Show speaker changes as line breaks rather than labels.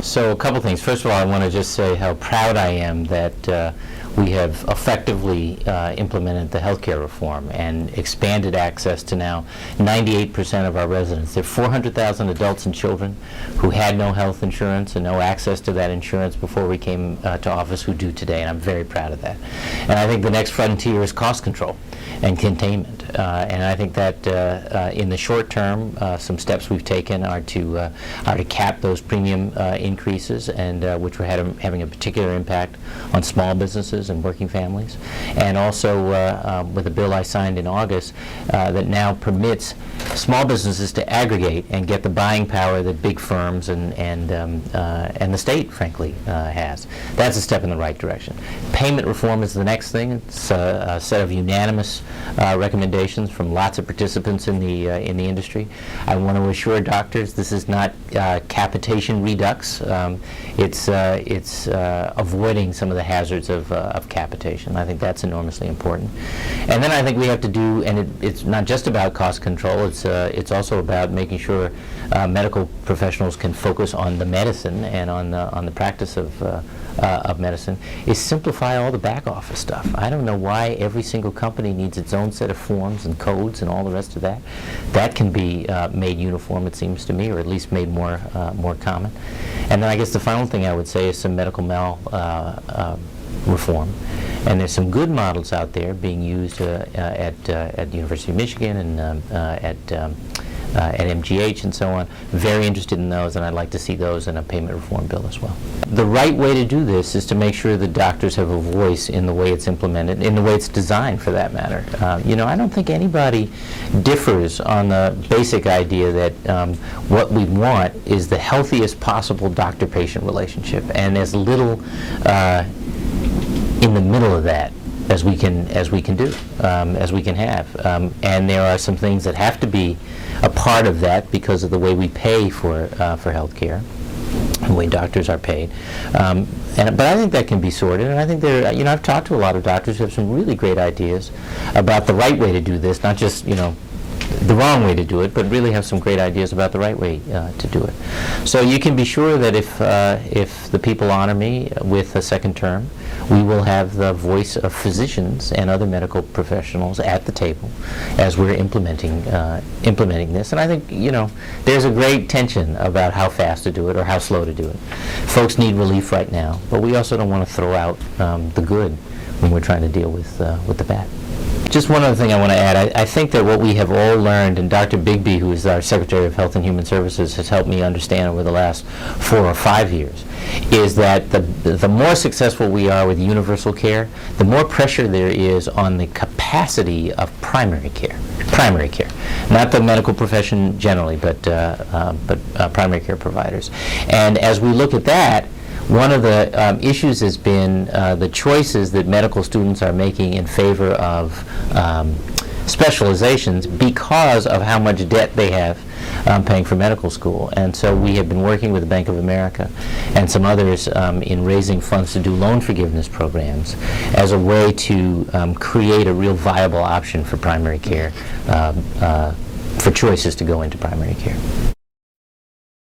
So a couple things. First of all, I want to just say how proud I am that we have effectively implemented the healthcare reform and expanded access to now 98% of our residents. There are 400,000 adults and children who had no health insurance and no access to that insurance before we came to office who do today, and I'm very proud of that. And I think the next frontier is cost control and containment. And I think that in the short term, some steps we've taken are to cap those premium increases, and which were having a particular impact on small businesses and working families. And also with a bill I signed in August that now permits small businesses to aggregate and get the buying power that big firms and the state, frankly, has. That's a step in the right direction. Payment reform is the next thing. It's a set of unanimous recommendations from lots of participants in the industry. I want to assure doctors this is not capitation redux. It's avoiding some of the hazards of capitation. I think that's enormously important. And then I think we have to do, and it's not just about cost control. It's also about making sure medical professionals can focus on the medicine and on the practice of medicine, is simplify all the back office stuff. I don't know why every single company needs its own set of forms and codes and all the rest of that. That can be made uniform, it seems to me, or at least made more common. And then I guess the final thing I would say is some medical mal reform. And there's some good models out there being used at the University of Michigan and at MGH and so on. Very interested in those, and I'd like to see those in a payment reform bill as well. The right way to do this is to make sure that doctors have a voice in the way it's implemented, in the way it's designed, for that matter. I don't think anybody differs on the basic idea that what we want is the healthiest possible doctor-patient relationship, and as little in the middle of that as we can have. And there are some things that have to be a part of that because of the way we pay for health care, the way doctors are paid. But I think that can be sorted, and I think I've talked to a lot of doctors who have some really great ideas about the right way to do this, not just, the wrong way to do it, but really have some great ideas about the right way to do it. So you can be sure that if the people honor me with a second term, we will have the voice of physicians and other medical professionals at the table as we're implementing this. And I think there's a great tension about how fast to do it or how slow to do it. Folks need relief right now, but we also don't want to throw out the good when we're trying to deal with the bad. Just one other thing I want to add. I think that what we have all learned, and Dr. Bigby, who is our Secretary of Health and Human Services, has helped me understand over the last 4 or 5 years, is that the more successful we are with universal care, the more pressure there is on the capacity of primary care. Primary care, not the medical profession generally, but primary care providers. And as we look at that, one of the issues has been the choices that medical students are making in favor of specializations because of how much debt they have paying for medical school. And so we have been working with the Bank of America and some others in raising funds to do loan forgiveness programs as a way to create a real viable option for primary care, for choices to go into primary care.